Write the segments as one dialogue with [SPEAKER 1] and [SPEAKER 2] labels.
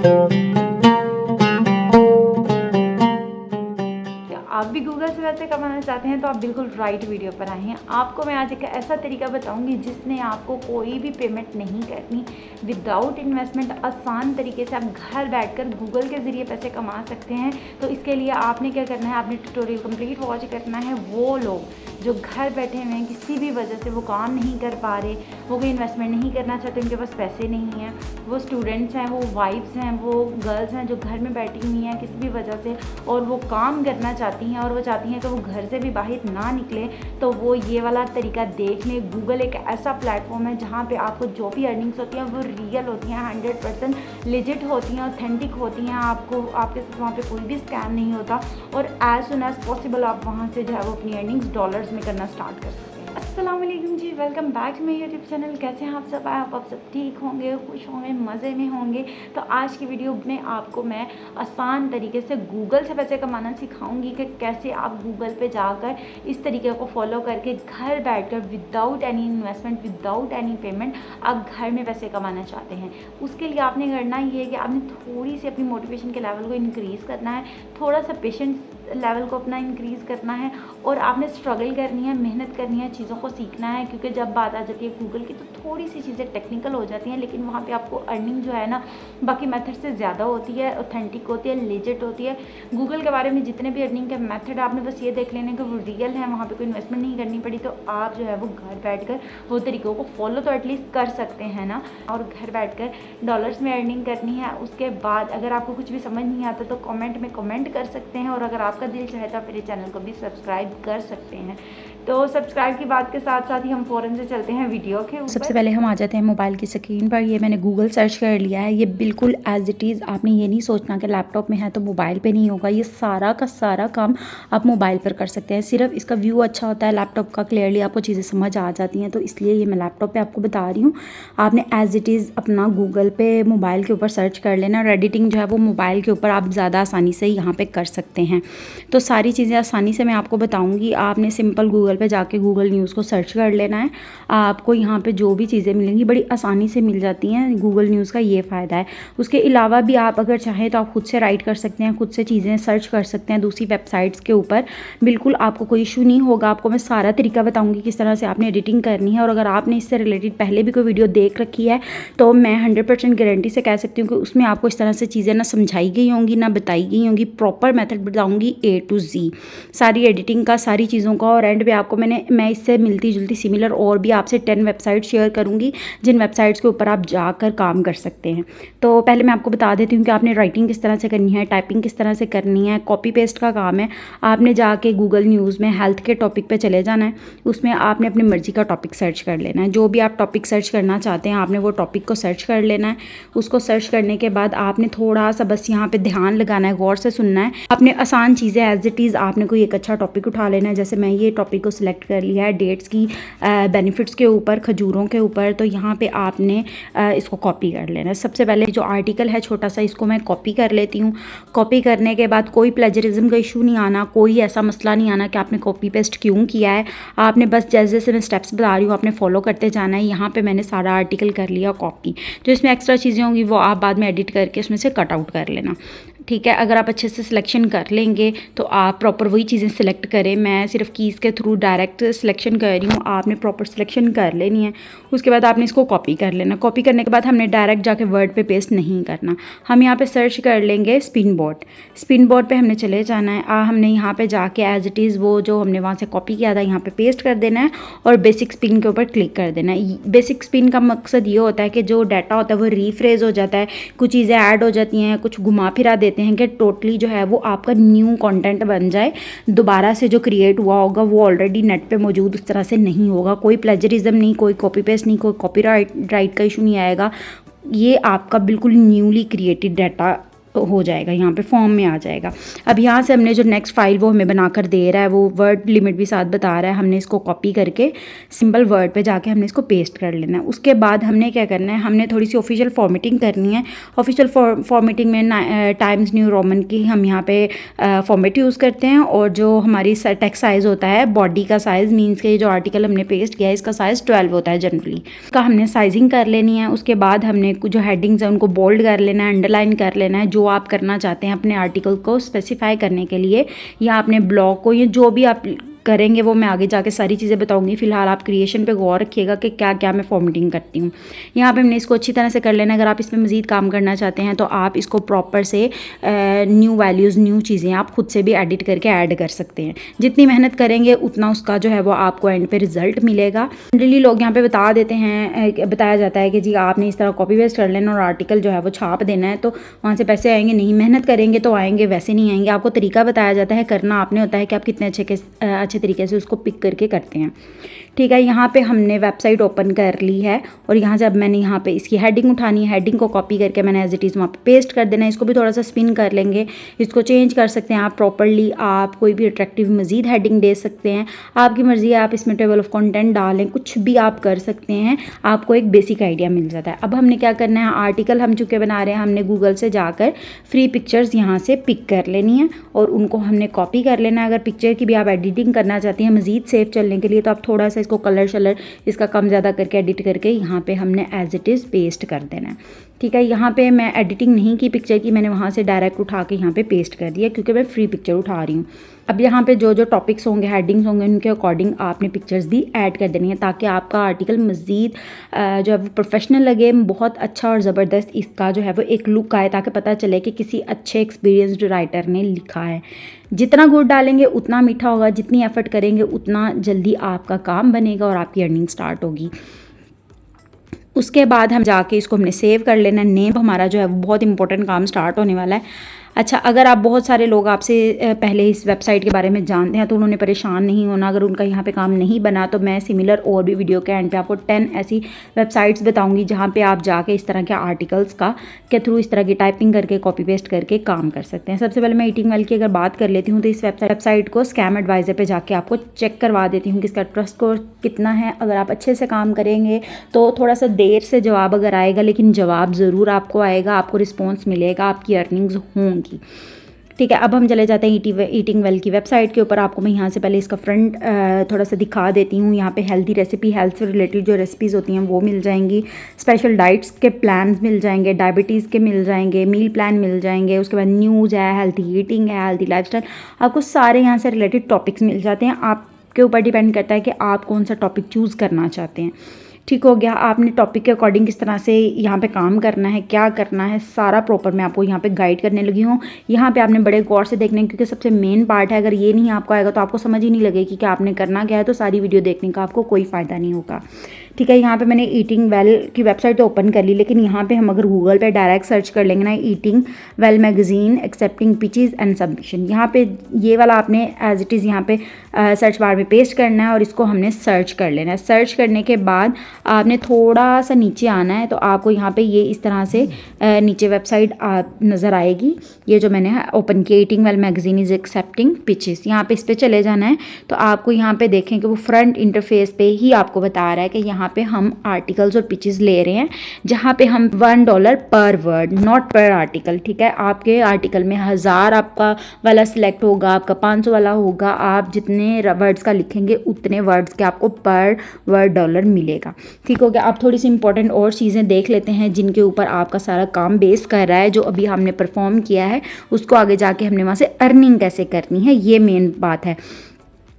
[SPEAKER 1] आप भी गूगल से पैसे कमाना चाहते हैं तो आप बिल्कुल राइट वीडियो पर आए हैं। आपको मैं आज एक ऐसा तरीका बताऊंगी जिसमें आपको कोई भी पेमेंट नहीं करनी, विदाउट इन्वेस्टमेंट आसान तरीके से आप घर बैठकर गूगल के ज़रिए पैसे कमा सकते हैं। तो इसके लिए आपने क्या करना है, आपने ट्यूटोरियल कंप्लीट वॉच करना है। वो लोग जो घर बैठे हुए हैं, किसी भी वजह से वो काम नहीं कर पा रहे, वो कोई इन्वेस्टमेंट नहीं करना चाहते, उनके पास पैसे नहीं हैं, वो स्टूडेंट्स हैं, वो वाइफ्स हैं, वो गर्ल्स हैं जो घर में बैठी हुई हैं किसी भी वजह से और वो काम करना चाहती हैं और वो चाहती हैं कि वो घर से भी बाहर ना निकले, तो वो ये वाला तरीका देख लें। गूगल एक ऐसा प्लेटफॉर्म है जहाँ पे आपको जो भी अर्निंग्स होती हैं वो रियल होती हैं, 100% लेजिट होती हैं, ऑथेंटिक होती हैं। आपको आपके साथ वहाँ पे कोई भी स्कैम नहीं होता और एज सुन एज पॉसिबल आप वहाँ से जो है वो अपनी अर्निंग्स डॉलर्स में करना स्टार्ट कर सकते हैं। अस्सलाम वालेकुम जी, welcome back to my YouTube channel. कैसे हैं आप सब? आप सब ठीक होंगे, खुश होंगे, मज़े में होंगे। तो आज की वीडियो में आपको मैं आसान तरीके से गूगल से पैसे कमाना सिखाऊंगी कि कैसे आप गूगल पे जाकर इस तरीके को फॉलो करके घर बैठकर without any investment, without any payment आप घर में पैसे कमाना चाहते हैं। उसके लिए आपने करना ये है कि आपने थोड़ी सी अपनी मोटिवेशन के लेवल को इंक्रीज़ करना है, थोड़ा सा पेशेंस लेवल को अपना इंक्रीज़ करना है और आपने स्ट्रगल करनी है, मेहनत करनी है, चीज़ों को सीखना है। क्योंकि जब बात आ जाती है गूगल की तो थोड़ी सी चीज़ें टेक्निकल हो जाती हैं, लेकिन वहाँ पे आपको अर्निंग जो है ना बाकी मेथड से ज़्यादा होती है, ऑथेंटिक होती है, लेजिट होती है। गूगल के बारे में जितने भी अर्निंग के मेथड आपने बस ये देख लेने कि वो रियल है, वहाँ पर कोई इन्वेस्टमेंट नहीं करनी पड़ी, तो आप जो है वो घर बैठ कर वो तरीक़ों को फॉलो तो एटलीस्ट कर सकते हैं ना। और घर बैठ कर डॉलर्स में अर्निंग करनी है। उसके बाद अगर आपको कुछ भी समझ नहीं आता तो कमेंट में कमेंट कर सकते हैं और अगर आपका दिल चाहे तो आप मेरे चैनल को भी सब्सक्राइब कर सकते हैं। तो सब्सक्राइब की बात के साथ साथ ही हम फ़ौरन से चलते हैं वीडियो के ऊपर।
[SPEAKER 2] सबसे पहले हम आ जाते हैं मोबाइल की स्क्रीन पर। ये मैंने गूगल सर्च कर लिया है। ये बिल्कुल एज इट इज़, आपने ये नहीं सोचना कि लैपटॉप में है तो मोबाइल पे नहीं होगा। ये सारा का सारा काम आप मोबाइल पर कर सकते हैं। सिर्फ इसका व्यू अच्छा होता है लैपटॉप का, क्लियरली आपको चीज़ें समझ आ जाती हैं, तो इसलिए ये मैं लैपटॉप पर आपको बता रही हूँ। आपने एज इट इज़ अपना गूगल पे मोबाइल के ऊपर सर्च कर लेना और एडिटिंग जो है वो मोबाइल के ऊपर आप ज़्यादा आसानी से यहाँ पर कर सकते हैं। तो सारी चीज़ें आसानी से मैं आपको बताऊँगी। आपने सिंपल गूगल पर जाके गूगल न्यूज़ को सर्च कर लेना है। आपको यहाँ पे जो भी चीज़ें मिलेंगी बड़ी आसानी से मिल जाती हैं। गूगल न्यूज़ का ये फ़ायदा है। उसके अलावा भी आप अगर चाहें तो आप खुद से राइट कर सकते हैं, खुद से चीज़ें सर्च कर सकते हैं दूसरी वेबसाइट्स के ऊपर। बिल्कुल आपको कोई इशू नहीं होगा। आपको मैं सारा तरीका बताऊँगी किस तरह से आपने एडिटिंग करनी है। और अगर आपने इससे रिलेटेड पहले भी कोई वीडियो देख रखी है तो मैं 100% गारंटी से कह सकती हूँ कि उसमें आपको इस तरह से चीज़ें ना समझाई गई होंगी, ना बताई गई होंगी। प्रॉपर मेथड बताऊँगी A to Z सारी एडिटिंग का, सारी चीज़ों का। और एंड पे आपको मैं इससे मिलती जुलती सिमिलर और भी आपसे 10 वेबसाइट शेयर करूँगी जिन वेबसाइट्स के ऊपर आप जाकर काम कर सकते हैं। तो पहले मैं आपको बता देती हूँ कि आपने राइटिंग किस तरह से करनी है, टाइपिंग किस तरह से करनी है। कॉपी पेस्ट का काम है। आपने जाके गूगल न्यूज़ में हेल्थ के टॉपिक पे चले जाना है। उसमें आपने अपनी मर्ज़ी का टॉपिक सर्च कर लेना है। जो भी आप टॉपिक सर्च करना चाहते हैं आपने वो टॉपिक को सर्च कर लेना है। उसको सर्च करने के बाद आपने थोड़ा सा बस यहाँ पर ध्यान लगाना है, गौर से सुनना है। आपने आसान चीज़ें एज इट इज़ आपने कोई एक अच्छा टॉपिक उठा लेना है। जैसे मैं ये टॉपिक को सिलेक्ट कर लिया है डेट्स की बेनिफिट्स के ऊपर, खजूरों के ऊपर। तो यहाँ पे आपने इसको कॉपी कर लेना है। सबसे पहले जो आर्टिकल है छोटा सा, इसको मैं कॉपी कर लेती हूँ। कॉपी करने के बाद कोई प्लेजरिज्म का इशू नहीं आना, कोई ऐसा मसला नहीं आना कि आपने कॉपी पेस्ट क्यों किया है। आपने बस जैसे जैसे मैं स्टेप्स बता रही हूँ आपने फॉलो करते जाना है। यहाँ पर मैंने सारा आर्टिकल कर लिया कॉपी। जो इसमें एक्स्ट्रा चीज़ें होंगी वो आप बाद में एडिट करके उसमें से कट आउट कर लेना। ठीक है, अगर आप अच्छे से सिलेक्शन कर लेंगे तो आप प्रॉपर वही चीज़ें सिलेक्ट करें। मैं सिर्फ कीज़ के थ्रू डायरेक्ट सिलेक्शन कर रही हूँ, आपने प्रॉपर सिलेक्शन कर लेनी है। उसके बाद आपने इसको कॉपी कर लेना। कॉपी करने के बाद हमने डायरेक्ट जाके वर्ड पे पेस्ट नहीं करना। हम यहाँ पे सर्च कर लेंगे स्पिन बोर्ड। स्पिन बोर्ड पे हमने चले जाना है। हमने यहाँ पे जाके एज इट इज़ वो जो हमने वहाँ से कॉपी किया था यहाँ पे पेस्ट कर देना है और बेसिक स्पिन के ऊपर क्लिक कर देना है। बेसिक स्पिन का मकसद ये होता है कि जो डाटा होता है वो रीफ्रेज हो जाता है, कुछ चीज़ें ऐड हो जाती हैं, कुछ घुमा फिरा देते हैं कि टोटली जो है वो आपका न्यू कंटेंट बन जाए। दोबारा से जो क्रिएट हुआ होगा वो ऑलरेडी नेट पे मौजूद उस तरह से नहीं होगा। कोई प्लेजरिज्म नहीं, कोई कॉपी पेस्ट नहीं, कोई कॉपीराइट का इशू नहीं आएगा। ये आपका बिल्कुल न्यूली क्रिएटेड डाटा हो जाएगा, यहाँ पे फॉर्म में आ जाएगा। अब यहाँ से हमने जो नेक्स्ट फाइल वो हमें बनाकर दे रहा है, वो वर्ड लिमिट भी साथ बता रहा है, हमने इसको कॉपी करके सिंपल वर्ड पे जाके हमने इसको पेस्ट कर लेना है। उसके बाद हमने क्या करना है, हमने थोड़ी सी ऑफिशियल फॉर्मेटिंग करनी है। ऑफिशियल फॉर्मेटिंग में टाइम्स न्यू रोमन की हम यहाँ पे फॉर्मेट यूज़ करते हैं, और जो हमारी टेक्स्ट साइज़ होता है, बॉडी का साइज़ मीन्स के जो आर्टिकल हमने पेस्ट किया है इसका साइज़ 12 होता है जनरली, का हमने साइजिंग कर लेनी है। उसके बाद हमने जो हेडिंग्स हैं उनको बोल्ड कर लेना है, अंडरलाइन कर लेना है, जो आप करना चाहते हैं अपने आर्टिकल को स्पेसिफाई करने के लिए, या अपने ब्लॉग को, या जो भी आप करेंगे वो मैं आगे जाके सारी चीज़ें बताऊंगी। फिलहाल आप क्रिएशन पे गौर रखिएगा कि क्या क्या मैं फॉर्मेटिंग करती हूँ। यहाँ पे हमने इसको अच्छी तरह से कर लेना। अगर आप इसमें मज़ीद काम करना चाहते हैं तो आप इसको प्रॉपर से न्यू वैल्यूज़, न्यू चीज़ें आप खुद से भी एडिट करके ऐड कर सकते हैं। जितनी मेहनत करेंगे उतना उसका जो है वो आपको एंड पे रिजल्ट मिलेगा। जनरली लोग यहाँ पे बता देते हैं, बताया जाता है कि जी आपने इस तरह कॉपी पेस्ट कर लेना और आर्टिकल जो है वो छाप देना है तो वहाँ से पैसे आएंगे। नहीं, मेहनत करेंगे तो आएंगे, वैसे नहीं आएंगे। आपको तरीका बताया जाता है, करना आपने होता है कि आप कितने अच्छे तरीके से उसको पिक करके करते हैं। ठीक है, यहाँ पे हमने वेबसाइट ओपन कर ली है, और यहाँ से अब मैंने यहाँ पे इसकी हेडिंग उठानी है। हेडिंग को कॉपी करके मैंने एज इट इज़ वहाँ पे पेस्ट कर देना है। इसको भी थोड़ा सा स्पिन कर लेंगे, इसको चेंज कर सकते हैं आप प्रॉपरली। आप कोई भी अट्रैक्टिव मज़ीद हेडिंग दे सकते हैं, आपकी मर्ज़ी है। आप इसमें टेबल ऑफ कंटेंट डालें, कुछ भी आप कर सकते हैं, आपको एक बेसिक आइडिया मिल जाता है। अब हमने क्या करना है, आर्टिकल हम चूँकि बना रहे हैं, हमने गूगल से जाकर फ्री पिक्चर्स यहाँ से पिक कर लेनी है और उनको हमने कॉपी कर लेना है। अगर पिक्चर की भी आप एडिटिंग करना चाहती हैं मज़ीद सेफ चलने के लिए, तो आप थोड़ा सा इसको कलर शलर इसका कम ज़्यादा करके एडिट करके यहाँ पे हमने एज इट इज़ पेस्ट कर देना है। ठीक है, यहाँ पे मैं एडिटिंग नहीं की पिक्चर की, मैंने वहाँ से डायरेक्ट उठा के यहाँ पे पेस्ट कर दिया क्योंकि मैं फ्री पिक्चर उठा रही हूँ। अब यहाँ पे जो जो टॉपिक्स होंगे, हेडिंग्स होंगे, उनके अकॉर्डिंग आपने पिक्चर्स भी ऐड कर देनी है ताकि आपका आर्टिकल मज़ीद जो है वो प्रोफेशनल लगे, बहुत अच्छा और ज़बरदस्त इसका जो है वो एक लुक आए, ताकि पता चले कि किसी अच्छे एक्सपीरियंस्ड राइटर ने लिखा है। जितना गुड़ डालेंगे उतना मीठा होगा, जितनी एफर्ट करेंगे उतना जल्दी आपका काम बनेगा और आपकी अर्निंग स्टार्ट होगी। उसके बाद हम जाके इसको हमने सेव कर लेना। नेम हमारा जो है वो बहुत इंपॉर्टेंट काम स्टार्ट होने वाला है। अच्छा, अगर आप बहुत सारे लोग आपसे पहले इस वेबसाइट के बारे में जानते हैं तो उन्होंने परेशान नहीं होना। अगर उनका यहाँ पे काम नहीं बना तो मैं सिमिलर और भी वीडियो के एंड पे आपको 10 ऐसी वेबसाइट्स बताऊंगी जहाँ पे आप जाके इस तरह के आर्टिकल्स के थ्रू इस तरह की टाइपिंग करके कॉपी पेस्ट करके काम कर सकते हैं। सबसे पहले मैं ईटिंग वेल की अगर बात कर लेती हूँ तो इस वेबसाइट को स्कैम एडवाइज़र पर जाके आपको चेक करवा देती हूँ कि इसका ट्रस्ट स्कोर कितना है। अगर आप अच्छे से काम करेंगे तो थोड़ा सा देर से जवाब अगर आएगा, लेकिन जवाब ज़रूर आपको आएगा, आपको रिस्पॉन्स मिलेगा, आपकी अर्निंग्स होंगी। ठीक है, अब हम चले जाते हैं ईटिंग वेल की वेबसाइट के ऊपर। आपको मैं यहाँ से पहले इसका फ्रंट थोड़ा सा दिखा देती हूँ। यहाँ पे हेल्दी रेसिपी, हेल्थ से रिलेटेड जो रेसिपीज़ होती हैं वो मिल जाएंगी, स्पेशल डाइट्स के प्लान्स मिल जाएंगे, डायबिटीज़ के मिल जाएंगे, मील प्लान मिल जाएंगे। उसके बाद न्यूज़ है, हेल्थी ईटिंग है, हेल्थी लाइफस्टाइल, आपको सारे यहाँ से रिलेटेड टॉपिक्स मिल जाते हैं। आपके ऊपर डिपेंड करता है कि आप कौन सा टॉपिक चूज़ करना चाहते हैं। ठीक हो गया, आपने टॉपिक के अकॉर्डिंग किस तरह से यहाँ पे काम करना है, क्या करना है, सारा प्रॉपर मैं आपको यहाँ पे गाइड करने लगी हूँ। यहाँ पे आपने बड़े गौर से देखना है क्योंकि सबसे मेन पार्ट है। अगर ये नहीं आपको आएगा तो आपको समझ ही नहीं लगेगी कि आपने करना क्या है, तो सारी वीडियो देखने का आपको कोई फ़ायदा नहीं होगा। ठीक है, यहाँ पे मैंने ईटिंग वेल की वेबसाइट तो ओपन कर ली, लेकिन यहाँ पे हम अगर गूगल पे डायरेक्ट सर्च कर लेंगे ना, eating well magazine accepting pitches and submission, यहाँ पे ये वाला आपने एज इट इज़ यहाँ पे सर्च बार में पेस्ट करना है और इसको हमने सर्च कर लेना है। सर्च करने के बाद आपने थोड़ा सा नीचे आना है तो आपको यहाँ पे ये इस तरह से नीचे वेबसाइट नज़र आएगी। ये जो मैंने ओपन किया, eating well magazine is accepting pitches, यहाँ पे इस पर चले जाना है। तो आपको यहाँ पे देखें कि वो फ्रंट इंटरफेस पे ही आपको बता रहा है कि यहाँ पे हम आर्टिकल्स और पिचेस ले रहे हैं, जहाँ पे हम $1 पर वर्ड, नॉट पर आर्टिकल। ठीक है, आपके आर्टिकल में 1000 आपका वाला सिलेक्ट होगा, आपका 500 वाला होगा। आप जितने वर्ड्स का लिखेंगे उतने वर्ड्स के आपको पर वर्ड $1 मिलेगा। ठीक हो गया, आप थोड़ी सी इंपॉर्टेंट और चीज़ें देख लेते हैं जिनके ऊपर आपका सारा काम बेस कर रहा है। जो अभी हमने परफॉर्म किया है उसको आगे जाके हमने वहाँ से अर्निंग कैसे करनी है, ये मेन बात है।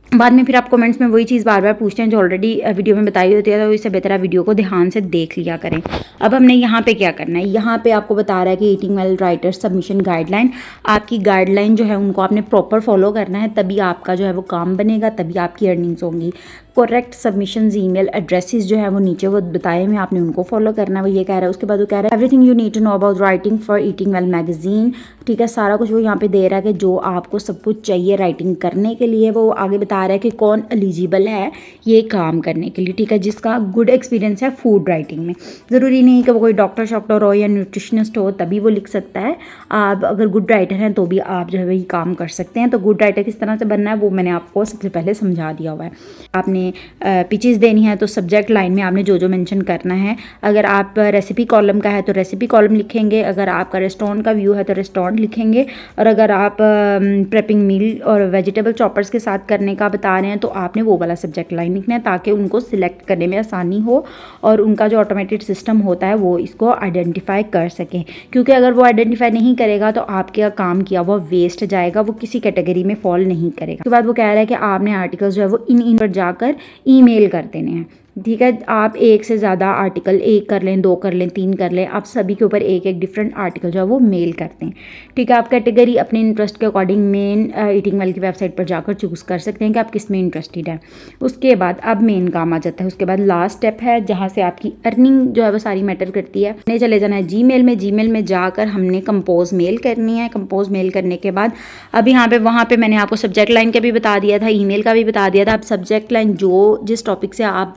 [SPEAKER 2] बाद में फिर आप कमेंट्स में वही चीज़ बार बार पूछते हैं जो ऑलरेडी वीडियो में बताई होती है, तो इससे बेहतर आप वीडियो को ध्यान से देख लिया करें। अब हमने यहाँ पे क्या करना है, यहाँ पे आपको बता रहा है कि eating well writer submission guideline, आपकी गाइडलाइन जो है उनको आपने प्रॉपर फॉलो करना है, तभी आपका जो है वो काम बनेगा, तभी आपकी अर्निंग्स होंगी। करेक्ट सबमिशंस ईमेल एड्रेसेस जो है वो नीचे वो बताए हुए, आपने उनको फॉलो करना है, वो ये कह रहा है। उसके बाद वो कह रहा है everything you need to know about writing for eating well magazine, ठीक है, सारा कुछ वो यहाँ पे दे रहा है कि जो आपको सब कुछ चाहिए राइटिंग करने के लिए। वो आगे बता रहा है कि कौन एलिजिबल है ये काम करने के लिए, ठीक है, जिसका गुड एक्सपीरियंस है फूड राइटिंग में। ज़रूरी नहीं कि वो कोई डॉक्टर शॉक्टर हो या न्यूट्रिशनिस्ट हो तभी वो लिख सकता है। आप अगर गुड राइटर हैं तो भी आप जो है वही काम कर सकते हैं। तो गुड राइटर किस तरह से बनना है वो मैंने आपको सबसे पहले समझा दिया हुआ है। आपने पिचेस देनी है तो सब्जेक्ट लाइन में आपने जो जो मेंशन करना है। अगर आप रेसिपी कॉलम का है तो रेसिपी कॉलम लिखेंगे, अगर आपका रेस्टोरेंट का व्यू है तो रेस्टोरेंट लिखेंगे, और अगर आप प्रेपिंग मील और वेजिटेबल चॉपर्स के साथ करने का बता रहे हैं तो आपने वो वाला सब्जेक्ट लाइन लिखना है ताकि उनको सिलेक्ट करने में आसानी हो और उनका जो ऑटोमेटेड सिस्टम होता है वो इसको आइडेंटिफाई कर सके। क्योंकि अगर वो आइडेंटिफाई नहीं करेगा तो आपके काम किया वो वेस्ट जाएगा, वो किसी कैटेगरी में फॉल नहीं करेगा। उसके बाद वो कह रहा है कि आपने आर्टिकल्स जो है वो इन पर जाकर ईमेल कर देने हैं, ठीक है। आप एक से ज़्यादा आर्टिकल, एक कर लें, 2 कर लें, 3 कर लें, आप सभी के ऊपर एक एक डिफरेंट आर्टिकल जो है वो मेल करते हैं, ठीक है। आप कैटेगरी अपने इंटरेस्ट के अकॉर्डिंग मेन ईटिंग वेल की वेबसाइट पर जाकर चूज़ कर सकते हैं कि आप किस में इंटरेस्टेड है। उसके बाद अब मेन काम आ जाता है। उसके बाद लास्ट स्टेप है जहाँ से आपकी अर्निंग जो है वो सारी मैटर करती है। हमने चले जाना है जीमेल में, जीमेल में जाकर हमने कंपोज मेल करनी है। कंपोज मेल करने के बाद अब यहाँ पे वहाँ पे मैंने आपको सब्जेक्ट लाइन का भी बता दिया था, ईमेल का भी बता दिया था। अब सब्जेक्ट लाइन जो जिस टॉपिक से आप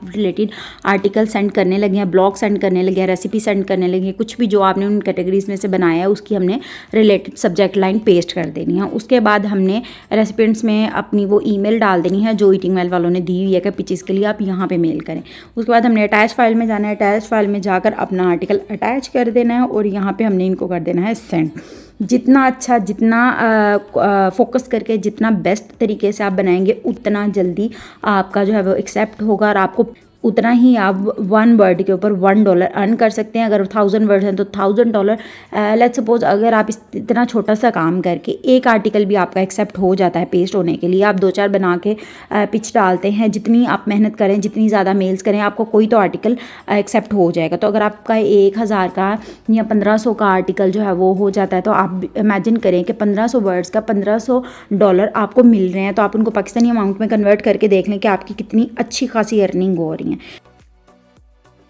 [SPEAKER 2] आर्टिकल सेंड करने लगे हैं, ब्लॉग सेंड करने लगे हैं, रेसिपी सेंड करने लगे हैं, कुछ भी जो आपने उन कैटेगरीज में से बनाया है उसकी हमने रिलेटेड सब्जेक्ट लाइन पेस्ट कर देनी है। उसके बाद हमने रेसिपिएंट्स में अपनी वो ईमेल डाल देनी है जो ईटिंग वेल वालों ने दी हुई है कि पिचेस के लिए आप यहाँ पे मेल करें। उसके बाद हमने अटैच फाइल में जाना है, अटैच फाइल में जाकर अपना आर्टिकल अटैच कर देना है और यहाँ पे हमने इनको कर देना है सेंड। जितना अच्छा, जितना फोकस करके, जितना बेस्ट तरीके से आप बनाएंगे उतना जल्दी आपका जो है वो एक्सेप्ट होगा और आपको उतना ही आप 1 वर्ड के ऊपर $1 अर्न कर सकते हैं। अगर 1000 वर्ड हैं तो $1000। लेट्स सपोज अगर आप इतना छोटा सा काम करके एक आर्टिकल भी आपका एक्सेप्ट हो जाता है पेस्ट होने के लिए, आप 2-4 बना के पिच डालते हैं, जितनी आप मेहनत करें, जितनी ज़्यादा मेल्स करें, आपको कोई तो आर्टिकल एक्सेप्ट हो जाएगा। तो अगर आपका 1000 का या 1500 का आर्टिकल जो है वो हो जाता है तो आप इमेजिन करें कि 1500 वर्ड्स का $1500 आपको मिल रहे हैं, तो आप उनको पाकिस्तानी अमाउंट में कन्वर्ट करके देख लें कि आपकी कितनी अच्छी खासी अर्निंग हो रही है।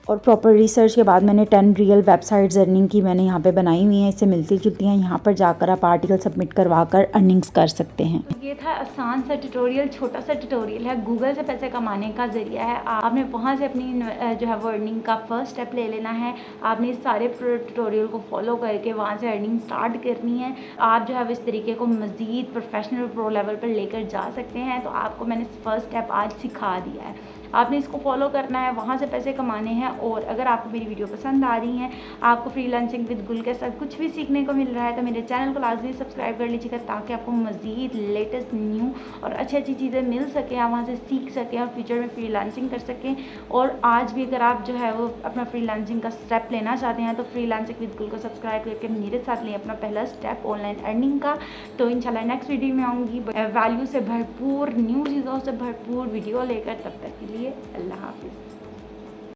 [SPEAKER 2] और प्रॉपर रिसर्च के बाद मैंने 10 रियल वेबसाइट्स अर्निंग की मैंने यहाँ पे बनाई हुई हैं, इससे मिलती जुलती हैं। यहाँ पर जाकर आप आर्टिकल सबमिट करवा कर अर्निंग्स कर सकते हैं।
[SPEAKER 1] ये था आसान सा ट्यूटोरियल, छोटा सा ट्यूटोरियल है, गूगल से पैसे कमाने का ज़रिया है। आपने वहाँ से अपनी जो है वो अर्निंग का फर्स्ट स्टेप ले लेना है। आपने इस सारे ट्यूटोरियल को फॉलो करके वहाँ से अर्निंग स्टार्ट करनी है। आप जो है वो इस तरीके को मज़ीद प्रोफेशनल प्रो लेवल पर लेकर जा सकते हैं। तो आपको मैंने फर्स्ट स्टेप आज सिखा दिया है, आपने इसको फॉलो करना है, वहाँ से पैसे कमाने हैं। और अगर आपको मेरी वीडियो पसंद आ रही हैं, आपको फ्रीलांसिंग विद गुल के साथ कुछ भी सीखने को मिल रहा है, तो मेरे चैनल को लाजमी सब्सक्राइब कर लीजिएगा ताकि आपको मज़ीद लेटेस्ट न्यू और अच्छी अच्छी चीज़ें मिल सकें, आप वहाँ से सीख सकें और फ्यूचर में फ्रीलांसिंग कर सकें। और आज भी अगर आप जो है वो अपना फ्रीलांसिंग का स्टेप लेना चाहते हैं तो फ्रीलांसिंग विद गुल को सब्सक्राइब करके मेरे साथ लें अपना पहला स्टेप ऑनलाइन अर्निंग का। तो इंशाल्लाह नेक्स्ट वीडियो में आऊँगी वैल्यू से भरपूर, न्यू चीज़ों से भरपूर वीडियो लेकर। तब तक के लिए अल्लाह हाफिज़।